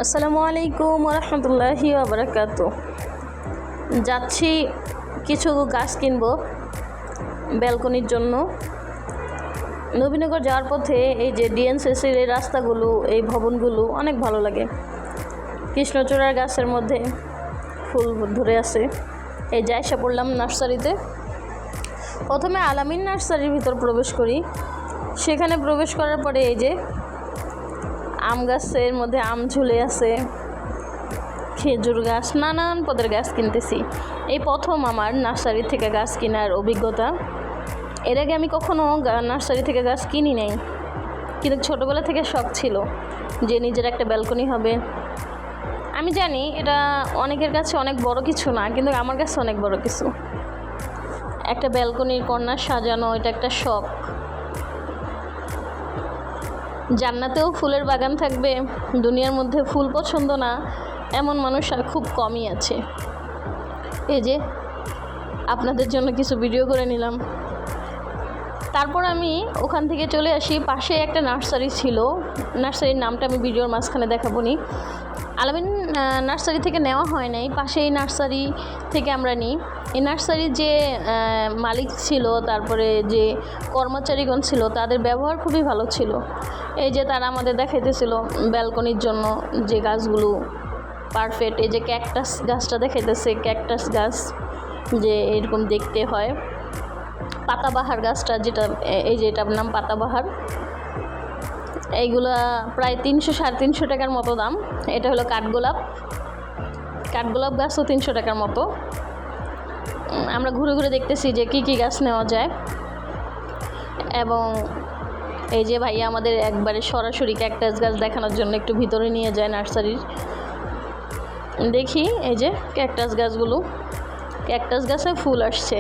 আসসালামু আলাইকুম রহমতুল্লাহি ওয়াবারাকাতু। যাচ্ছি কিছু গাছ কিনবো ব্যালকনির জন্য। নবীনগর যাওয়ার পথে এই যে ডিএনসিসির এই রাস্তাগুলো, এই ভবনগুলো অনেক ভালো লাগে। কৃষ্ণচূড়ার গাছের মধ্যে ফুল ধরে আছে। এই যে এসে পড়লাম নার্সারিতে। প্রথমে আলামিন নার্সারির ভিতর প্রবেশ করি। সেখানে প্রবেশ করার পরে এই যে আম গাছের মধ্যে আম ঝুলে আছে, খেজুর গাছ, নানান পদের গাছ কিনতেছি। এই প্রথম আমার নার্সারি থেকে গাছ কেনার অভিজ্ঞতা। এর আগে আমি কখনো নার্সারি থেকে গাছ কিনি নাই, কিন্তু ছোটোবেলা থেকে শখ ছিল যে নিজের একটা ব্যালকনি হবে। আমি জানি এটা অনেকের কাছে অনেক বড় কিছু না, কিন্তু আমার কাছে অনেক বড় কিছু। একটা ব্যালকনির কর্নার সাজানো, এটা একটা শখ। জান্নাতেও ফুলের বাগান থাকবে, দুনিয়ার মধ্যে ফুল পছন্দ না এমন মানুষ আর খুব কমই আছে। এই যে আপনাদের জন্য কিছু ভিডিও করে নিলাম। তারপর আমি ওখান থেকে চলে আসি। পাশে একটা নার্সারি ছিল, নার্সারির নামটা আমি ভিডিওর মাঝখানে দেখাবো নি। আলামিন নার্সারি থেকে নেওয়া হয় নাই, পাশে এই নার্সারি থেকে আমরা নিই। এই নার্সারির যে মালিক ছিল, তারপরে যে কর্মচারীগণ ছিল, তাদের ব্যবহার খুবই ভালো ছিল। এই যে তারা আমাদের দেখাইতেছিল ব্যালকনির জন্য যে গাছগুলো পারফেক্ট। এই যে ক্যাকটাস গাছটা দেখাইতেছে, ক্যাকটাস গাছ যে এরকম দেখতে হয়। পাতাবাহার গাছটা, যেটা এই যে এটার নাম পাতাবাহার, এইগুলা প্রায় 300-350 টাকার মতো দাম। এটা হলো কাঠগোলাপ, কাঠগোলাপ গাছও 300 টাকার মতো। আমরা ঘুরে ঘুরে দেখতেছি যে কি কি গাছ নেওয়া যায়। এবং এই যে ভাইয়া আমাদের একবারে সরাসরি ক্যাকটাস গাছ দেখানোর জন্য একটু ভিতরে নিয়ে যায় নার্সারির। দেখি এই যে ক্যাকটাস গাছগুলো, ক্যাকটাস গাছে ফুল আসছে।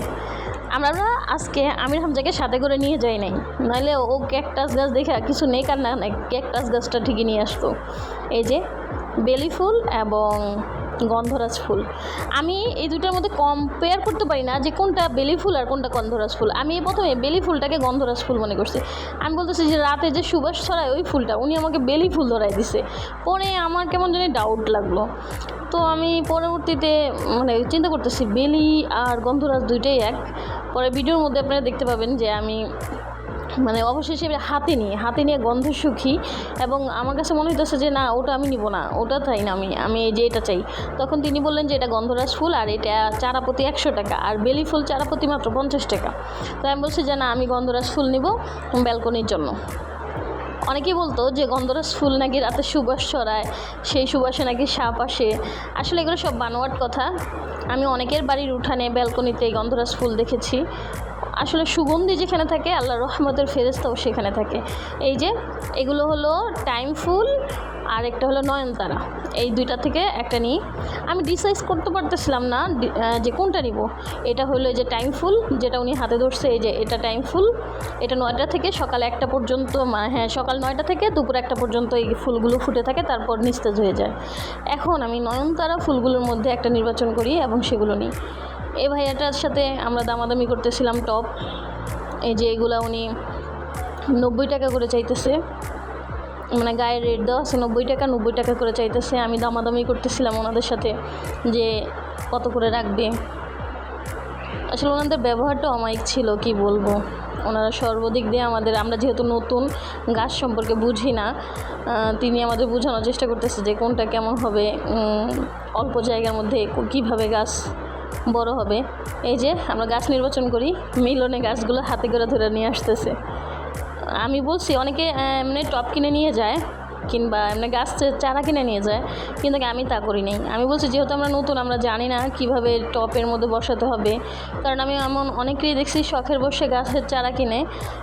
আমরা আজকে আমির হামজাকে সাথে করে নিয়ে যাই নাই, নাহলে ও ক্যাকটাস গাছ দেখে কিছু নেই কার না ক্যাকটাস গাছটা ঠিকই নিয়ে আসতো। এই যে বেলি ফুল এবং গন্ধরাজ ফুল, আমি এই দুটার মধ্যে কম্পেয়ার করতে পারি না যে কোনটা বেলি ফুল আর কোনটা গন্ধরাজ ফুল। আমি প্রথমে বেলি ফুলটাকে গন্ধরাজ ফুল মনে করছি। আমি বলতেছি যে রাতে যে সুবাস ছড়ায় ওই ফুলটা, উনি আমাকে বেলি ফুল ধরাই দিছে। পরে আমার কেমন জানি ডাউট লাগলো। তো আমি পরবর্তীতে চিন্তা করতেছি বেলি আর গন্ধরাজ দুইটাই এক। পরে ভিডিওর মধ্যে আপনারা দেখতে পাবেন যে আমি অবশেষে হাতে নিয়ে গন্ধ সুখী। এবং আমার কাছে মনে হইতেছে যে না, ওটা আমি নিব না, ওটা চাই না, আমি এই যে এটা চাই। তখন তিনি বললেন যে এটা গন্ধরাজ ফুল আর এটা চারাপতি 100 টাকা, আর বেলি ফুল চারাপতি মাত্র 50 টাকা। তো আমি বলছি যে না, আমি গন্ধরাজ ফুল নিব ব্যালকনির জন্য। অনেকেই বলতো যে গন্ধরাজ ফুল নাকি রাতে সুবাস ছড়ায়, সেই সুবাসে নাকি সাপ আসে। আসলে এগুলো সব বানোয়াট কথা। আমি অনেকের বাড়ির উঠানে ব্যালকনিতে গন্ধরাজ ফুল দেখেছি। আসলে সুগন্ধি যেখানে থাকে, আল্লাহর রহমতের ফেরেশতাও সেখানে থাকে। এই যে এগুলো হলো টাইম ফুল আর একটা হলো নয়নতারা, এই দুইটা থেকে একটা নিই। আমি ডিসাইড করতে পারতেছিলাম না যে কোনটা নিব। এটা হলো যে টাইম ফুল, যেটা উনি হাতে ধরছে, এই যে এটা টাইম ফুল। এটা 9টা থেকে সকাল 1টা পর্যন্ত, সকাল 9টা থেকে দুপুর 1টা পর্যন্ত এই ফুলগুলো ফুটে থাকে, তারপর নিস্তেজ হয়ে যায়। এখন আমি নয়নতারা ফুলগুলোর মধ্যে একটা নির্বাচন করি এবং সেগুলো নিই। এই ভাইয়াটার সাথে আমরা দামাদামি করতেছিলাম টপ। এই যে এগুলা উনি 90 টাকা করে চাইতেছে, গায়ে রেট দেওয়া আছে 90 টাকা করে চাইতেছে। আমি দামাদামি করতেছিলাম ওনাদের সাথে যে কত করে রাখবে। আসলে ওনাদের ব্যবহারটা অমায়িক ছিল, কি বলবো। ওনারা সর্বদিক দিয়ে আমরা যেহেতু নতুন, গাছ সম্পর্কে বুঝি না, তিনি আমাদের বোঝানোর চেষ্টা করতেছে যে কোনটা কেমন হবে, অল্প জায়গার মধ্যে কিভাবে গাছ বড় হবে। এই যে আমরা গাছ নির্বাচন করি, মিলনে গাছগুলো হাতে করে ধরে নিয়ে আসতেছে। আমি বলছি অনেকে এমনি টপ কিনে নিয়ে যায় কিংবা এমনি গাছ চারা কিনে নিয়ে যায়, কিন্তু আমি তা করি নাই। আমি বলছি যেহেতু আমরা নতুন, আমরা জানি না কিভাবে টপের মধ্যে বসাতে হবে। কারণ আমি এমন অনেকেই দেখছি শখের বসে গাছের চারা কিনে,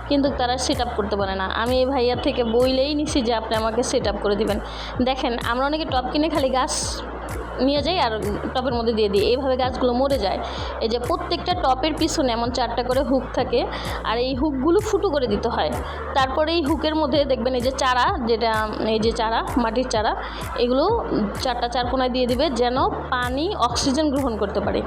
কিন্তু তারা সেট আপ করতে পারে না। আমি এই ভাইয়ার থেকে বইলেই নিছি যে আপনি আমাকে সেট আপ করে দিবেন। দেখেন, আমরা অনেকে টপ কিনে খালি গাছ নিয়ে যাই আর টপের মধ্যে দিয়ে দিই, এইভাবে গাছগুলো মরে যায়। এই যে প্রত্যেকটা টপের পিছনে এমন 4টা করে হুক থাকে, আর এই হুকগুলো ফুটো করে দিতে হয়। তারপরে এই হুকের মধ্যে দেখবেন এই যে চারা, যেটা এই যে চারা, মাটির চারা, এগুলো 4টা 4 কোণায় দিয়ে দিবে, যেন পানি অক্সিজেন গ্রহণ করতে পারে।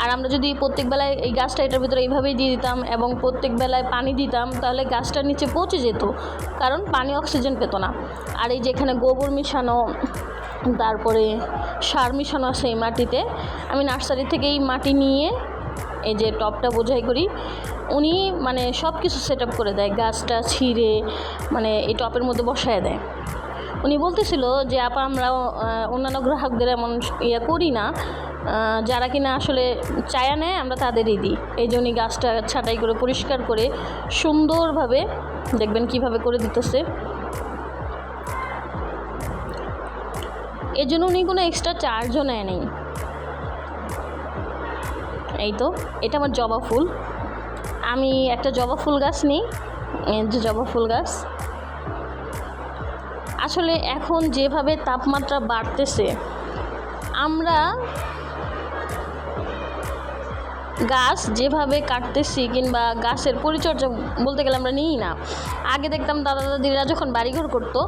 আর আমরা যদি প্রত্যেক বেলায় এই গাছটা এটার ভিতরে এইভাবেই দিয়ে দিতাম এবং প্রত্যেক বেলায় পানি দিতাম, তাহলে গাছটার নিচে পচে যেত, কারণ পানি অক্সিজেন পেত না। আর এই যে এখানে গোবর মিশানো তারপরে সার মিশানো আছে এই মাটিতে। আমি নার্সারি থেকে এই মাটি নিয়ে এই যে টবটা বোঝাই করি, উনি মানে সব কিছু সেট আপ করে দেয়, গাছটা ছিঁড়ে মানে এই টবের মধ্যে বসায় দেয়। উনি বলতেছিল যে আপা আমরা অন্যান্য গ্রাহকদের এমন করি না, যারা কিনা আসলে চায়া নেয় আমরা তাদেরই দিই। এই যে উনি গাছটা ছাঁটাই করে পরিষ্কার করে সুন্দরভাবে দেখবেন কিভাবে করে দিতেছে। এর জন্য উনি কোনো এক্সট্রা চার্জও নেয় নেই। এই তো এটা আমার জবা ফুল। আমি একটা জবা ফুল গাছ নিই, যে জবা ফুল গাছ আসলে এখন যেভাবে তাপমাত্রা বাড়তেছে, আমরা গাছ যেভাবে কাটতেছি কিংবা গাছের পরিচর্যা বলতে গেলে আমরা নিই না। আগে দেখতাম দাদা দাদিরা যখন বাড়িঘর করতো,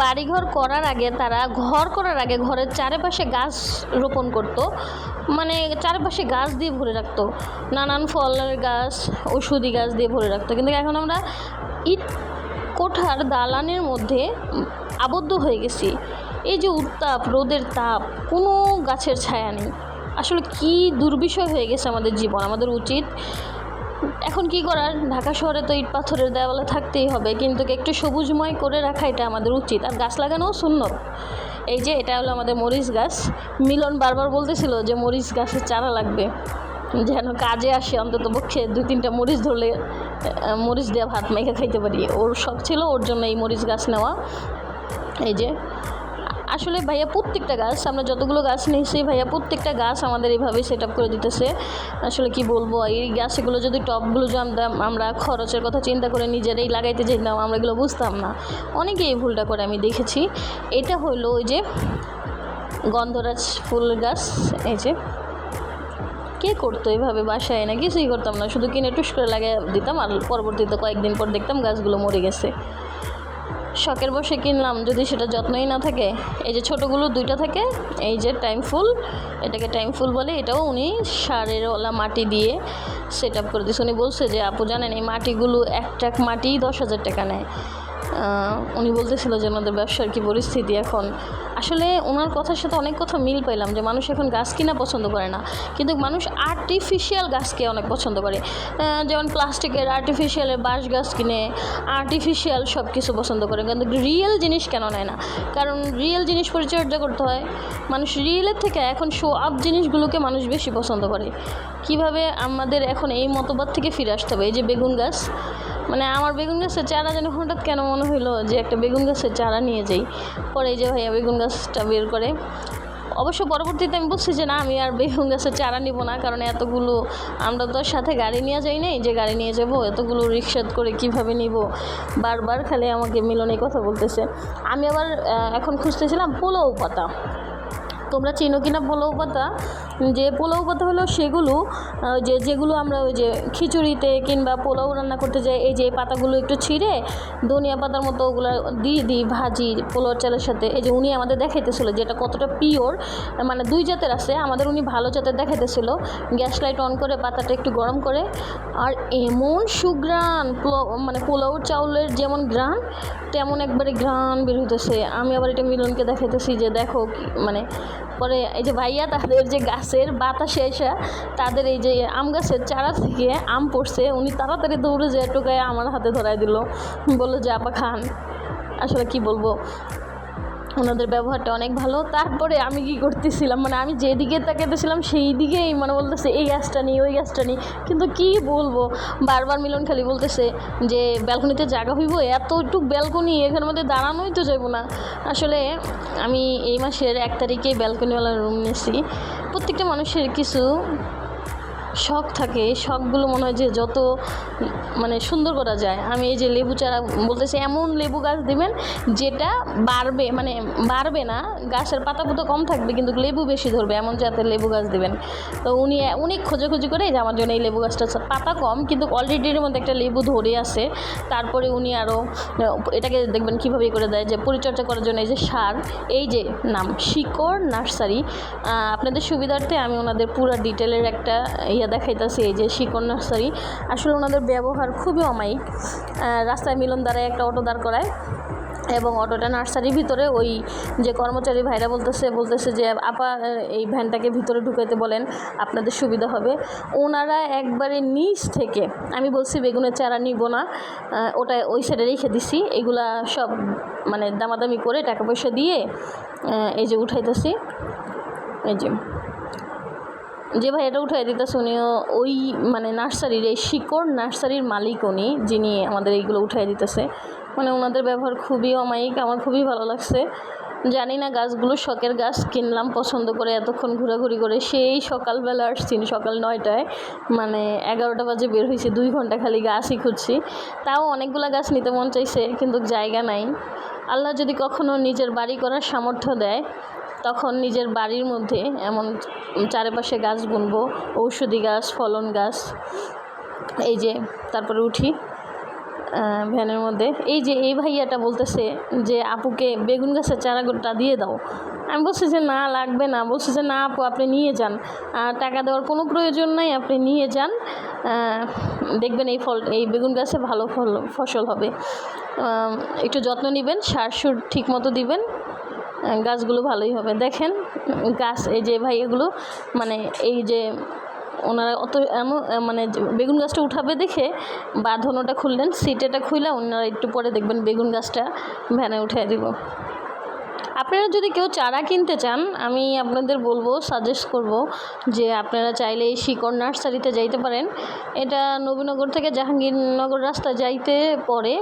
বাড়িঘর করার আগে তারা ঘর করার আগে ঘরের চারপাশে গাছ রোপণ করতো, মানে চারপাশে গাছ দিয়ে ভরে রাখতো, নানান ফলের গাছ ওষুধি গাছ দিয়ে ভরে রাখতো। কিন্তু এখন আমরা ইট কোঠার দালানের মধ্যে আবদ্ধ হয়ে গেছি। এই যে উত্তাপ, রোদের তাপ, কোনো গাছের ছায়া নেই। আসলে কি দুর্বিষয় হয়ে গেছে আমাদের জীবন। আমাদের উচিত এখন কি করার, ঢাকা শহরে তো ইট পাথরের দেওয়ালে থাকতেই হবে, কিন্তু একটু সবুজময় করে রাখা এটা আমাদের উচিত। আর গাছ লাগানোও সুন্নত। এই যে এটা হলো আমাদের মরিচ গাছ। মিলন বারবার বলতেছিল যে মরিচ গাছের চারা লাগবে, যেন কাজে আসে, অন্তত পক্ষে 2-3টা মরিচ ধরলে মরিচ দিয়ে ভাত মেখে খাইতে পারি। ওর শখ ছিল, ওর জন্য এই মরিচ গাছ নেওয়া। এই যে আসলে ভাইয়া প্রত্যেকটা গাছ, আমরা যতগুলো গাছ নিয়েছি ভাইয়া প্রত্যেকটা গাছ আমাদের এইভাবে সেট আপ করে দিতেছে। আসলে কি বলবো, এই গাছগুলো যদি টবগুলো জানতাম, আমরা খরচের কথা চিন্তা করে নিজেরাই লাগাইতে যেতাম, আমরা এগুলো বুঝতাম না। অনেকেই এই ভুলটা করে, আমি দেখেছি। এটা হলো ওই যে গন্ধরাজ ফুল গাছ। এই যে কে করতো এভাবে বাসায়, না কিছুই করতাম না, শুধু কিনে টুস করে লাগিয়ে দিতাম, আর পরবর্তীতে কয়েকদিন পর দেখতাম গাছগুলো মরে গেছে। শখের বসে কিনলাম, যদি সেটা যত্নই না থাকে। এই যে ছোটোগুলো 2টা থাকে, এই যে টাইম ফুল, এটাকে টাইম ফুল বলে। এটাও উনি সারের ওলা মাটি দিয়ে সেট আপ করে দিয়েছে। উনি বলছে যে আপু জানেন এই মাটিগুলো এক ট্রাক মাটি 10,000 টাকা নেয়। উনি বলতেছিল যে ওনাদের ব্যবসার কী পরিস্থিতি এখন। আসলে ওনার কথার সাথে অনেক কথা মিল পাইলাম, যে মানুষ এখন গাছ কিনা পছন্দ করে না, কিন্তু মানুষ আর্টিফিশিয়াল গাছকে অনেক পছন্দ করে। যেমন প্লাস্টিকের আর্টিফিশিয়ালের বাঁশ গাছ কিনে আর্টিফিশিয়াল সব কিছু পছন্দ করে, কিন্তু রিয়েল জিনিস কেন নেয় না? কারণ রিয়েল জিনিস পরিচর্যা করতে হয়। মানুষ রিয়েলের থেকে এখন শো আপ জিনিসগুলোকে মানুষ বেশি পছন্দ করে। কিভাবে আমাদের এখন এই মতবাদ থেকে ফিরে আসতে হবে। এই যে বেগুন গাছ, মানে আমার বেগুন গাছের চারা যেন হঠাৎ কেন মনে হইলো যে একটা বেগুন গাছের চারা নিয়ে যাই। পরে এই যে ভাইয়া বেগুন গাছটা বের করে। অবশ্য পরবর্তীতে আমি বুঝছি যে না, আমি আর বেগুন গাছের চারা নিব না, কারণ এতগুলো আমরা তো সাথে গাড়ি নিয়ে যাই নাই যে গাড়ি নিয়ে যাব, এতগুলো রিক্সা করে কিভাবে নিব। বারবার খালি আমাকে মিলনে কথা বলতেছে। আমি আবার এখন খুঁজতেছিলাম পোলাও পাতা। তোমরা চিনো কিনা পোলাও পাতা? যে পোলাও পাতা হলো সেগুলো যেগুলো আমরা ওই যে খিচুড়িতে কিংবা পোলাও রান্না করতে যাই, এই যে পাতাগুলো একটু ছিঁড়ে ধনিয়া পাতার মতো ওগুলো দিয়ে দিই ভাজি পোলাওর চালের সাথে। এই যে উনি আমাদের দেখাইতেছিল যে এটা কতটা পিওর, মানে 2 জাতের আছে, আমাদের উনি ভালো জাতের দেখাইতেছিল। গ্যাস লাইট অন করে পাতাটা একটু গরম করে, আর এমন সুঘ্রাণ, মানে পোলাওর চাউলের যেমন ঘ্রাণ তেমন একবারে ঘ্রাণ বের হইতেছে। আমি আবার এটা মিলনকে দেখাইতেছি যে দেখো মানে। পরে এই যে ভাইয়া তাদের যে গাছের বাতাসে এসে তাদের এই যে আম গাছের চারা থেকে আম পড়ছে, উনি তাড়াতাড়ি দৌড়ে যেয়ে টোকায় আমার হাতে ধরাই দিল, বললো যে আপা খান। আসলে কি বলবো, ওনাদের ব্যবহারটা অনেক ভালো। তারপরে আমি কি করতেছিলাম, মানে আমি যেদিকে তাকাতেছিলাম সেই দিকেই মানে বলতেছে এই গাছটা নিই ওই গাছটা নিই, কিন্তু কি বলবো, বারবার মিলন খালি বলতেছে যে ব্যালকনিতে জায়গা হইব, এতটুক ব্যালকনি এখানের মধ্যে দাঁড়ানোই তো যাবো না। আসলে আমি এই মাসের 1 তারিখেই ব্যালকনিওয়ালা রুম নিয়েছি। প্রত্যেকটা মানুষের কিছু শখ থাকে, শখগুলো মনে হয় যে যত মানে সুন্দর করা যায়। আমি এই যে লেবু চারা বলতেছি, এমন লেবু গাছ দিবেন যেটা বাড়বে, মানে বাড়বে না, গাছের পাতা পুতো কম থাকবে কিন্তু লেবু বেশি ধরবে, এমন জাতের লেবু গাছ দিবেন। তো উনি অনেক খোঁজাখুঁজি করে যে আমার জন্য এই লেবু গাছটা, পাতা কম কিন্তু অলরেডি এর মধ্যে একটা লেবু ধরে আছে। তারপরে উনি আরও এটাকে দেখবেন কীভাবে করে দেয়, যে পরিচর্যা করার জন্য এই যে সার, এই যে নাম শিকড় নার্সারি। আপনাদের সুবিধার্থে আমি ওনাদের পুরো ডিটেলের একটা দেখাইতেছি। এই যে শিকড় নার্সারি, আসলে ওনাদের ব্যবহার খুবই অমায়িক। রাস্তায় মিলন দ্বারায় একটা অটো দাঁড় করায়, এবং অটোটা নার্সারির ভিতরে। ওই যে কর্মচারী ভাইরা বলতেছে যে আপা এই ভ্যানটাকে ভিতরে ঢুকাইতে বলেন, আপনাদের সুবিধা হবে। ওনারা একবারে নিচ থেকে, আমি বলছি বেগুনের চারা নিব না, ওটা ওই সাইডে রেখে দিছি, এগুলা সব মানে দামাদামি করে টাকা পয়সা দিয়ে এই যে উঠাইতেছি। এই যে ভাই এটা উঠাই দিতেছে উনিও ওই মানে নার্সারির, এই শিকড় নার্সারির মালিক উনি, যিনি আমাদের এইগুলো উঠাই দিতেছে। মানে ওনাদের ব্যবহার খুবই অমায়িক, আমার খুবই ভালো লাগছে। জানি না, গাছগুলো শখের গাছ, কিনলাম পছন্দ করে, এতক্ষণ ঘোরাঘুরি করে সেই সকালবেলা আসছি, সকাল 9টায়, মানে 11টা বাজে বের হয়েছি, 2 ঘন্টা খালি গাছই খুঁজছি। তাও অনেকগুলো গাছ নিতে মন চাইছে, কিন্তু জায়গা নাই। আল্লাহ যদি কখনো নিজের বাড়ি করার সামর্থ্য দেয়, তখন নিজের বাড়ির মধ্যে এমন চারপাশে গাছ বুনবো, ঔষধি গাছ, ফলন গাছ। এই যে তারপরে উঠি ভ্যানের মধ্যে। এই যে এই ভাইয়াটা বলতেছে যে আপুকে বেগুন গাছের চারাটা দিয়ে দাও। আমি বলছি যে না, লাগবে না। বলছি যে না আপু, আপনি নিয়ে যান, টাকা দেওয়ার কোনো প্রয়োজন নাই, আপনি নিয়ে যান, দেখবেন এই বেগুন গাছে ভালো ফসল হবে। একটু যত্ন নেবেন, সার সুর ঠিক মতো দিবেন, গাছগুলো ভালোই হবে। দেখেন গাছ, এই যে ভাইয়াগুলো মানে এই যে ওনারা এমন মানে বেগুন গাছটা উঠাবে দেখে বাঁধনোটা খুললেন, সিটেটা খুলে ওনারা একটু পরে দেখবেন বেগুন গাছটা ভ্যানে উঠিয়ে দিব। আপনারা যদি কেউ চারা কিনতে চান, আমি আপনাদের বলবো, সাজেস্ট করব যে আপনারা চাইলে এই শিকড় নার্সারিতে যাইতে পারেন। এটা নবীনগর থেকে জাহাঙ্গীরনগর রাস্তা যাইতে পরে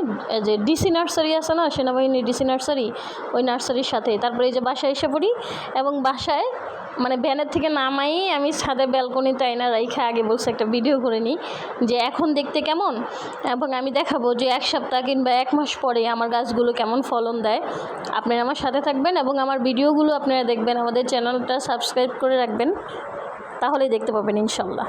যে ডিসি নার্সারি আছে না, সেনাবাহিনী ডিসি নার্সারি, ওই নার্সারির সাথে। তারপরে এই যে বাসায় এসে পড়ি, এবং বাসায় মানে ভ্যানের থেকে নামাই আমি ছাদে ব্যালকনিতে আয়না রাইখা, আগে বলছে একটা ভিডিও করে নিই যে এখন দেখতে কেমন, এবং আমি দেখাবো যে 1 সপ্তাহ কিংবা 1 মাস পরে আমার গাছগুলো কেমন ফলন দেয়। আপনারা আমার সাথে থাকবেন এবং আমার ভিডিওগুলো আপনারা দেখবেন, আমাদের চ্যানেলটা সাবস্ক্রাইব করে রাখবেন, তাহলেই দেখতে পাবেন ইনশাল্লাহ।